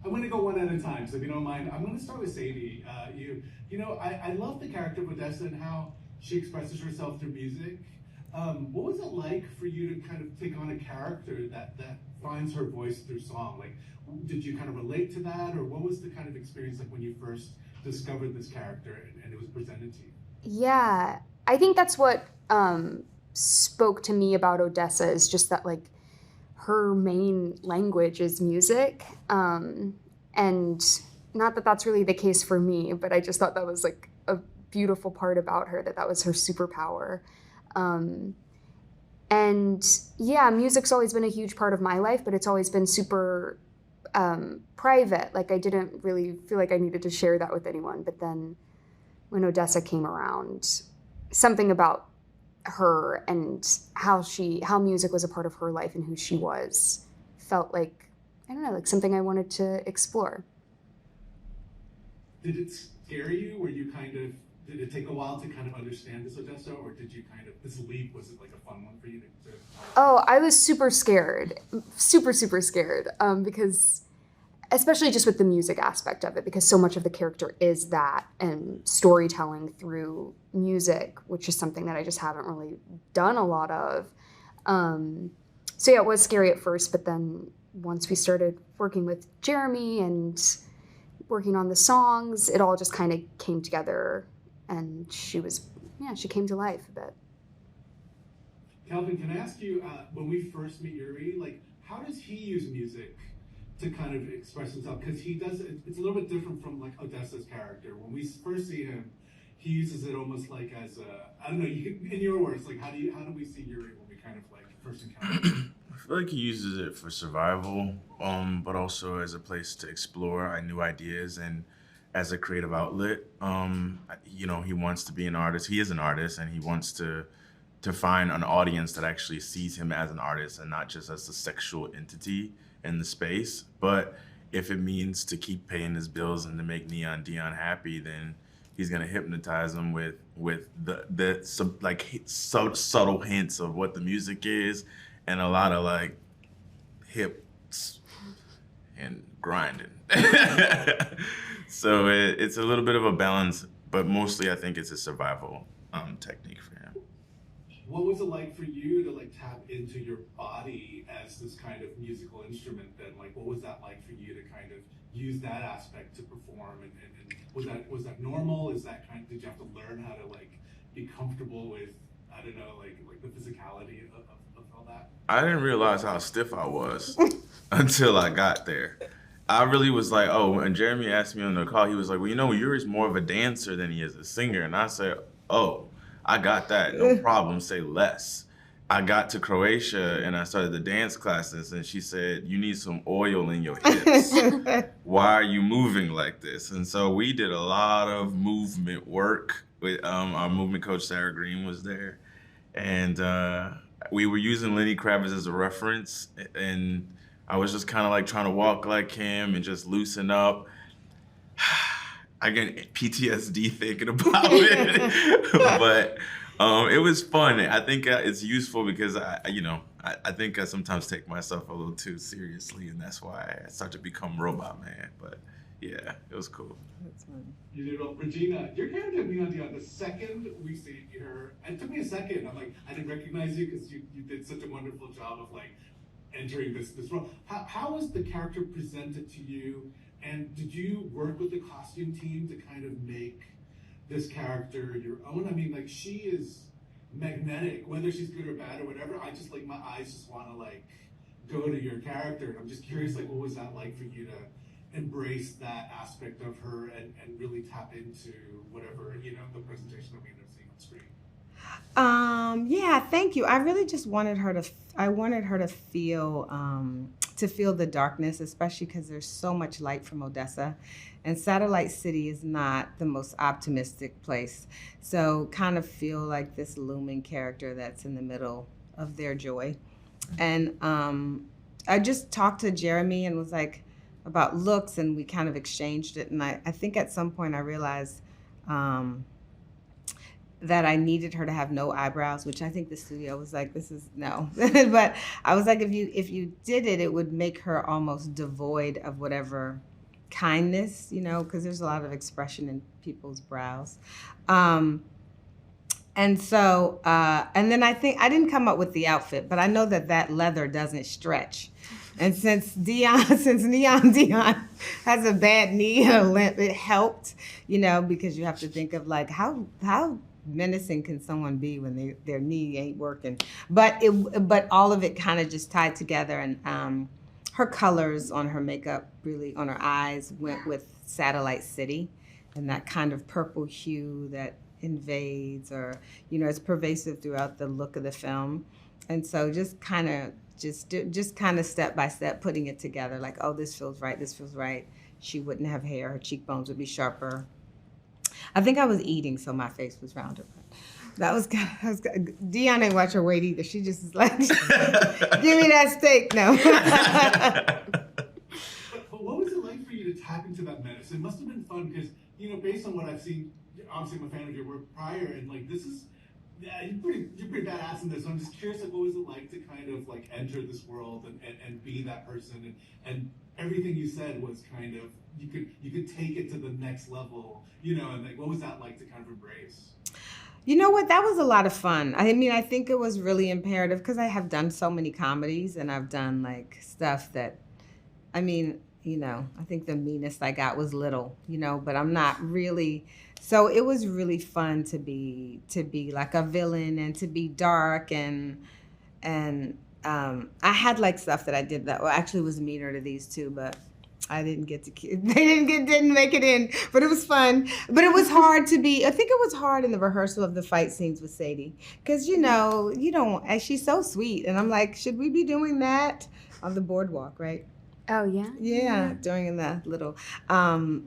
I'm going to go one at a time, so if you don't mind. I'm going to start with Sadie. I love the character of Odessa and how she expresses herself through music. What was it like for you to kind of take on a character that finds her voice through song? Like, did you kind of relate to that, or what was the kind of experience like when you first discovered this character and it was presented to you? Yeah, I think that's what spoke to me about Odessa is just that like her main language is music. And not that that's really the case for me, but I just thought that was like a beautiful part about her, that was her superpower. And yeah, music's always been a huge part of my life, but it's always been super private. Like I didn't really feel like I needed to share that with anyone. But then when Odessa came around, something about her and how music was a part of her life and who she was felt like, I don't know, like something I wanted to explore. Did it scare you? Did it take a while to kind of understand this Odessa, or did you this leap, was it like a fun one for you to Oh, I was super scared, super scared, because especially just with the music aspect of it, because so much of the character is that and storytelling through music, which is something that I just haven't really done a lot of. So yeah, it was scary at first, but then once we started working with Geremy and working on the songs, it all just kind of came together, and she came to life a bit. Kelvin, can I ask you, when we first meet Yuri, like, how does he use music to kind of express himself? Because he does it's a little bit different from like Odessa's character. When we first see him, he uses it almost like as I don't know, in your words, like how do we see Yuri when we kind of like first encounter him? I feel like he uses it for survival, but also as a place to explore new ideas and as a creative outlet. He wants to be an artist. He is an artist, and he wants to find an audience that actually sees him as an artist and not just as a sexual entity in the space. But if it means to keep paying his bills and to make Neon Dion happy, then he's gonna hypnotize him with some like subtle hints of what the music is and a lot of like hips and grinding. So it's a little bit of a balance, but mostly I think it's a survival technique for him. What was it like for you to like tap into your body as this kind of musical instrument then? Like, what was that like for you to kind of use that aspect to perform? And was that normal? Did you have to learn how to like be comfortable with, I don't know, like the physicality of all that? I didn't realize how stiff I was until I got there. I really was like, oh, when Geremy asked me on the call, he was like, well, Yuri's more of a dancer than he is a singer. And I said, oh, I got that, no problem, say less. I got to Croatia and I started the dance classes, and she said, you need some oil in your hips. Why are you moving like this? And so we did a lot of movement work. With our movement coach, Sarah Green, was there. And we were using Lenny Kravitz as a reference, and I was just kind of like trying to walk like him and just loosen up. I get PTSD thinking about it, but it was fun. I think it's useful because I think I sometimes take myself a little too seriously, and that's why I start to become Robot Man. But yeah, it was cool. That's fun. You did well. Regina, your character of Neon Dion, the second we see her, it took me a second. I'm like, I didn't recognize you because you did such a wonderful job of like entering this role. How was the character presented to you? And did you work with the costume team to kind of make this character your own? I mean, like, she is magnetic, whether she's good or bad or whatever. I just, like, my eyes just want to, like, go to your character. I'm just curious, like, what was that like for you to embrace that aspect of her and really tap into whatever, the presentation that we end up seeing on screen? Yeah, thank you. I really just wanted her to feel the darkness, especially because there's so much light from Odessa, and Satellite City is not the most optimistic place. So kind of feel like this looming character that's in the middle of their joy. And I just talked to Geremy and was like about looks, and we kind of exchanged it. And I think at some point I realized that I needed her to have no eyebrows, which I think the studio was like, this is no. But I was like, if you did it, it would make her almost devoid of whatever kindness, because there's a lot of expression in people's brows. And so, and then I think, I didn't come up with the outfit, but I know that leather doesn't stretch. And since Neon Dion has a bad knee and a limp, it helped, because you have to think of like, how menacing can someone be when their knee ain't working? But all of it kind of just tied together, and her colors on her makeup, really on her eyes, went with Satellite City, and that kind of purple hue that invades, or it's pervasive throughout the look of the film. And so just kind of step by step putting it together, like, oh, this feels right. She wouldn't have hair, her cheekbones would be sharper. I think I was eating, so my face was rounder. That was good. Dion ain't watch her weight either. She just is like, give me that steak. No. But what was it like for you to tap into that menace? It must have been fun because, based on what I've seen, obviously I'm a fan of your work prior, and like this is, you're pretty badass in this. So I'm just curious, like, what was it like to kind of like enter this world and be that person, and everything you said was kind of, you could take it to the next level, and like, what was that like to kind of embrace? You know what? That was a lot of fun. I mean, I think it was really imperative because I have done so many comedies, and I've done like stuff that, I mean, I think the meanest I got was Little, but I'm not really. So it was really fun to be like a villain and to be dark, and I had like stuff that I did that actually was meaner to these two, but I didn't get to. They didn't make it in, but it was fun. But it was hard to be. I think it was hard in the rehearsal of the fight scenes with Sadie, because you don't. She's so sweet, and I'm like, should we be doing that on the boardwalk, right? Oh, yeah? Yeah, during the little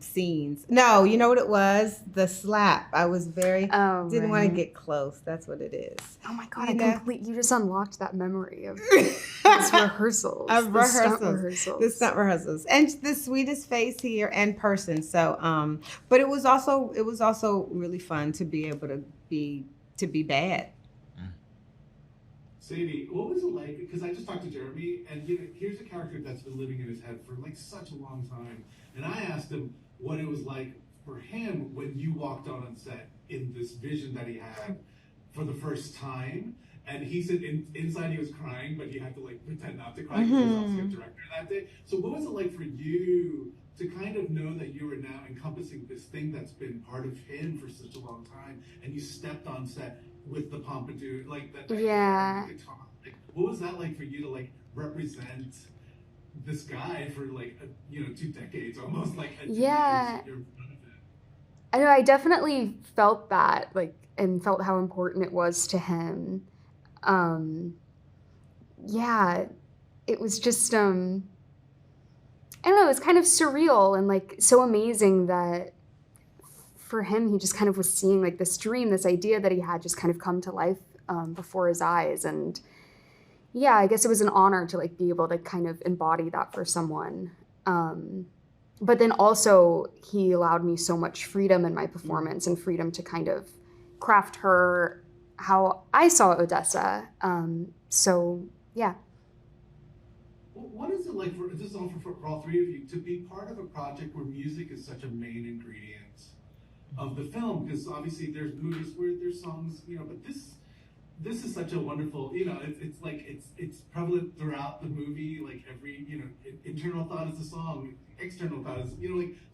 scenes. No, you know what it was? The slap. I was didn't want to get close. That's what it is. Oh my God, you just unlocked that memory of these rehearsals. The stunt rehearsals. And the sweetest face here and person. So, but it was also really fun to be able to be bad. Sadie, what was it like? Because I just talked to Geremy, and here's a character that's been living in his head for like such a long time. And I asked him what it was like for him when you walked on set in this vision that he had for the first time. And he said inside he was crying, but he had to like pretend not to cry because he was obviously a director that day. So what was it like for you to kind of know that you were now encompassing this thing that's been part of him for such a long time, and you stepped on set with the pompadour, like that? Yeah. Like, what was that like for you to like represent this guy for like 2 decades almost? Like, yeah. I know. I definitely felt that, like, and felt how important it was to him. Yeah, it was just I don't know. It was kind of surreal and like so amazing that for him, he just kind of was seeing like this dream, this idea that he had just kind of come to life before his eyes. And yeah, I guess it was an honor to like be able to kind of embody that for someone. But then also he allowed me so much freedom in my performance and freedom to kind of craft her how I saw Odessa. So yeah. What is it like for all three of you to be part of a project where music is such a main ingredient of the film? Because obviously there's movies where there's songs, but this is such a wonderful, it's like it's prevalent throughout the movie. Like every internal thought is the song, external thought is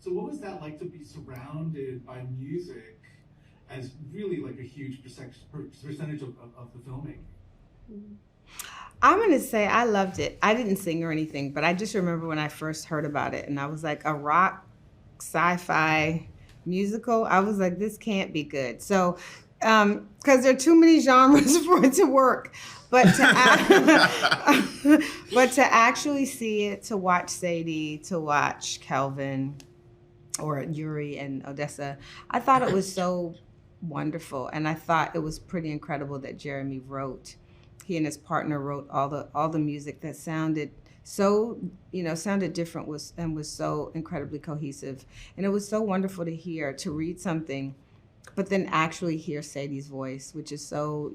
so what was that like to be surrounded by music as really like a huge percentage of the filming? I'm going to say I loved it. I didn't sing or anything, but I just remember when I first heard about it and I was like, a rock sci-fi musical. I was like, this can't be good. So, because there are too many genres for it to work. But to actually see it, to watch Sadie, to watch Kelvin or Yuri and Odessa, I thought it was so wonderful. And I thought it was pretty incredible that Geremy wrote. He and his partner wrote all the music that sounded so, sounded different was so incredibly cohesive. And it was so wonderful to hear, to read something, but then actually hear Sadie's voice, which is so,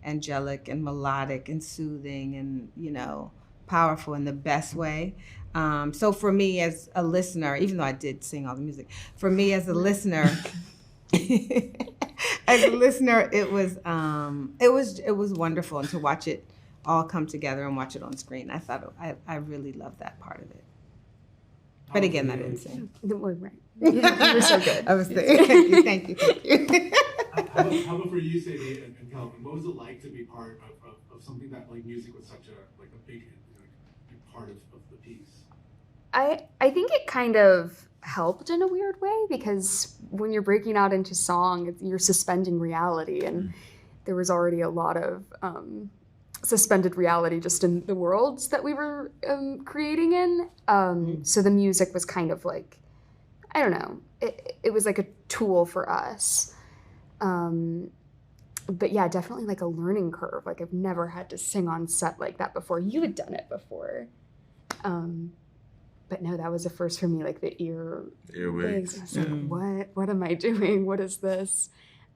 angelic and melodic and soothing and, powerful in the best way. So for me as a listener, even though I did sing all the music, for me as a listener, it was wonderful, and to watch it all come together and watch it on screen, I thought I really loved that part of it. But again, I didn't sing. Right. You were so good. I was saying, thank you. How about for you, Sadie and Kelvin? What was it like to be part of something that like music was such a big part of the piece? I think it kind of helped in a weird way, because when you're breaking out into song, you're suspending reality, and there was already a lot of suspended reality just in the worlds that we were creating in. So the music was kind of like, I don't know, it was like a tool for us. But yeah, definitely like a learning curve. Like I've never had to sing on set like that before. You had done it before. But no, that was a first for me, like the earwigs. I was like, what am I doing? What is this?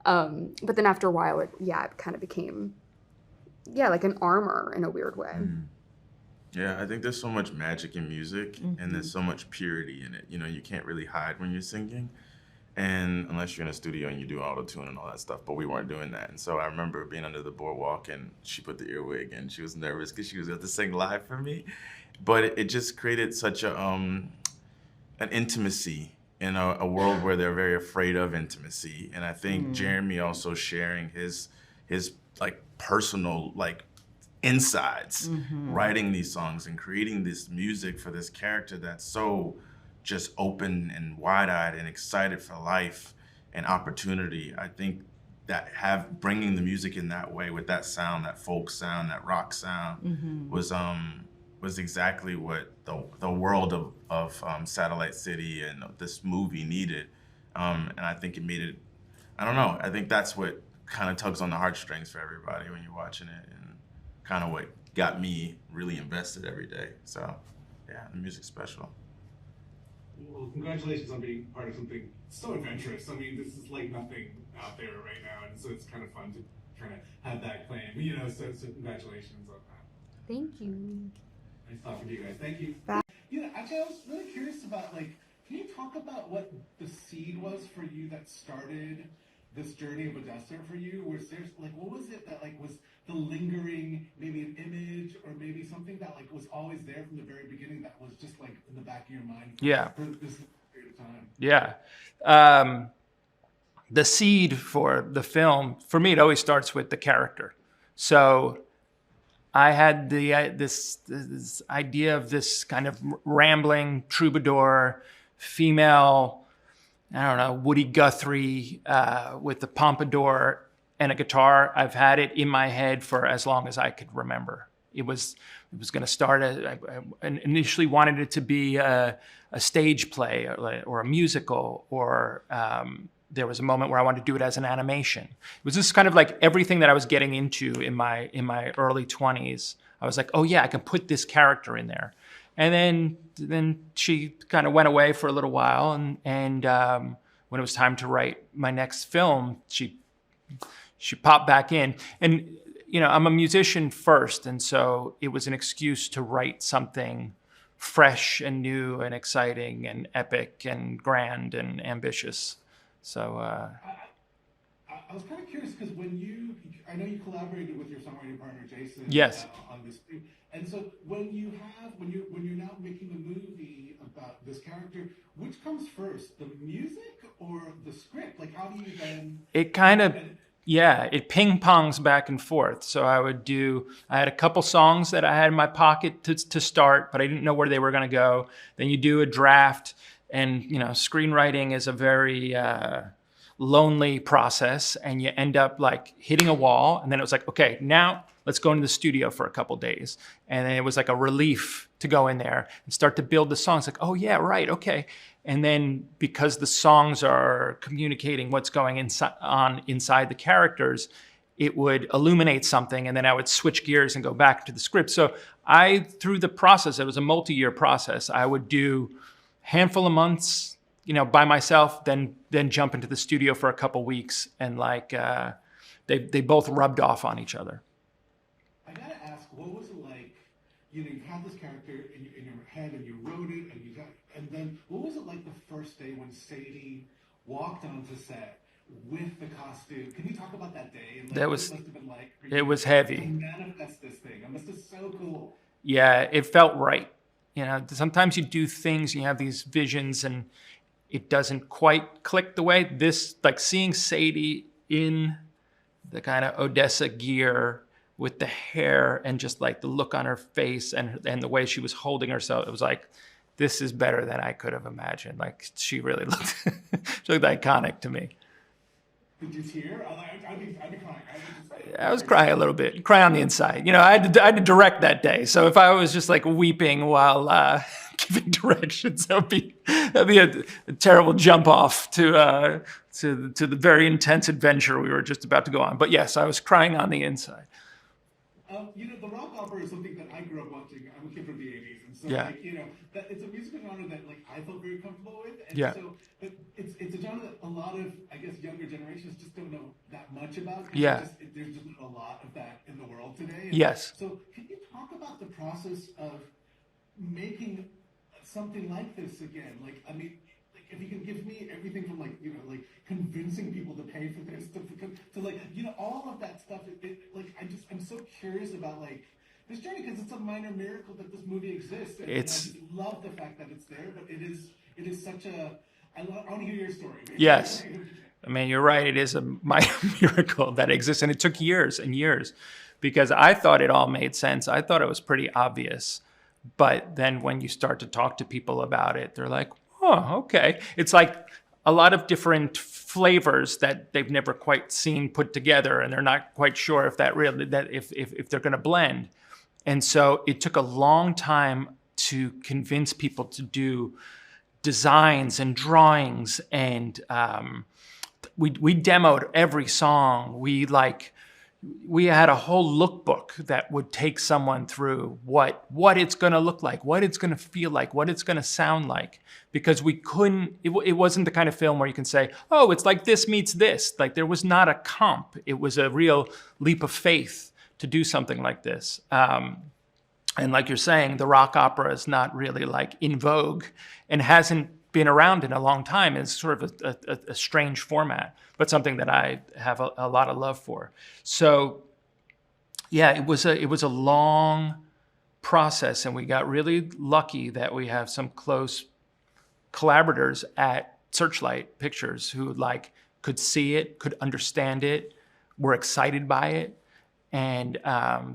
But then after a while, it kind of became, like an armor in a weird way. Yeah, I think there's so much magic in music, and there's so much purity in it. You know, you can't really hide when you're singing, and unless you're in a studio and you do auto-tune and all that stuff, but we weren't doing that. And so I remember being under the boardwalk, and she put the earwig, and she was nervous because she was going to sing live for me. But it just created such an intimacy in a world where they're very afraid of intimacy. And I think Geremy also sharing his like personal like insides, writing these songs and creating this music for this character that's so just open and wide-eyed and excited for life and opportunity. I think that bringing the music in that way with that sound, that folk sound, that rock sound was exactly what the world of Satellite City and this movie needed. And I think it made it, I don't know, I think that's what kind of tugs on the heartstrings for everybody when you're watching it, and kind of what got me really invested every day. So yeah, the music's special. Well, congratulations on being part of something so adventurous. I mean, this is like nothing out there right now, and so it's kind of fun to kind of have that claim, so congratulations on that. Thank you. Nice talking to you guys. Thank you. Bye. Actually, I was really curious about, like, can you talk about what the seed was for you that started this journey of Odessa for you? Where there's, like, what was it that, like, was the lingering, maybe an image or maybe something that, like, was always there from the very beginning that was just, like, in the back of your mind for this period of time? Yeah. The seed for the film, for me, it always starts with the character. So I had this idea of this kind of rambling troubadour, female, I don't know, Woody Guthrie with the pompadour and a guitar. I've had it in my head for as long as I could remember. It was going to start. I initially wanted it to be a stage play or a musical, or there was a moment where I wanted to do it as an animation. It was just kind of like everything that I was getting into in my early 20s. I was like, oh yeah, I can put this character in there. And then she kind of went away for a little while, and when it was time to write my next film, she popped back in. And I'm a musician first, and so it was an excuse to write something fresh and new and exciting and epic and grand and ambitious. So I was kind of curious because I know you collaborated with your songwriting partner Jason. Yes. On this, and so when you're now making a movie about this character, which comes first, the music or the script? Like, how do you then? It kind of. Yeah, it ping-pongs back and forth. So I had a couple songs that I had in my pocket to start, but I didn't know where they were going to go. Then you do a draft, and screenwriting is a very lonely process, and you end up like hitting a wall. And then it was like, okay, now let's go into the studio for a couple days. And then it was like a relief to go in there and start to build the songs. Like, oh yeah, right, okay. And then because the songs are communicating what's going inside the characters, it would illuminate something, and then I would switch gears and go back to the script. So through the process, it was a multi-year process. I would do a handful of months, by myself, then jump into the studio for a couple weeks, and they both rubbed off on each other. I gotta ask, what was it like? You've had this character in your head and you wrote it and then what was it like the first day when Sadie walked onto set with the costume? Can you talk about that day? And That what was- it must have been like for it you was to heavy. manifest this thing. It must have so cool. Yeah, it felt right. You know, sometimes you do things, you have these visions, and it doesn't quite click the way this, like seeing Sadie in the kind of Odessa gear with the hair and just like the look on her face and the way she was holding herself, it was like, this is better than I could have imagined. Like she really looked, she looked iconic to me. Did you tear? I'd be crying. I was crying a little bit, cry on the inside. You know, I had to direct that day. So if I was just like weeping while giving directions, that'd be a terrible jump off to the very intense adventure we were just about to go on. But yes, I was crying on the inside. You know, the rock opera is something that I grew up watching. I'm a kid from the 80s, and so Yeah. like, you know, that it's a musical genre that like I felt very comfortable with. And Yeah. so but it's a genre that a lot of, I guess, younger generations just don't know that much about. Yeah. There's just not a lot of that in the world today. And Yes. So can you talk about the process of making something like this again? Like, I mean, like if you can give me everything from like, you know, like convincing people to pay for this to like, you know, all of that stuff. Like, I'm so curious about like this journey because it's a minor miracle that this movie exists. And I just love the fact that it's there, but it is such a. I want to hear your story. Yes. I mean, you're right. It is a minor miracle that exists. And it took years and years because I thought it all made sense. I thought it was pretty obvious. But then when you start to talk to people about it, they're like, oh, okay. It's like a lot of different flavors that they've never quite seen put together. And they're not quite sure if if they're going to blend. And so it took a long time to convince people to do designs and drawings, and we demoed every song. We had a whole lookbook that would take someone through what it's going to look like, what it's going to feel like, what it's going to sound like, because we couldn't. It wasn't the kind of film where you can say, oh, it's like this meets this. Like there was not a comp. It was a real leap of faith to do something like this. And like you're saying, the rock opera is not really like in vogue and hasn't been around in a long time. It's sort of a strange format, but something that I have a lot of love for. So yeah, it was a long process, and we got really lucky that we have some close collaborators at Searchlight Pictures who like could see it, could understand it, were excited by it, and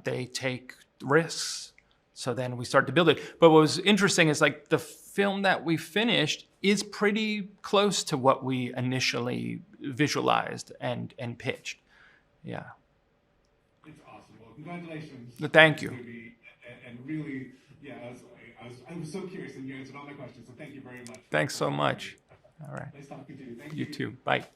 they take risks. So then we started to build it. But what was interesting is like the film that we finished is pretty close to what we initially visualized and pitched. Yeah. It's awesome. Well, congratulations. Thank you. And really, yeah, I was so curious, and you answered all my questions. So thank you very much. Thanks so much. All right. Nice talking to you. Thank you. You too. Bye.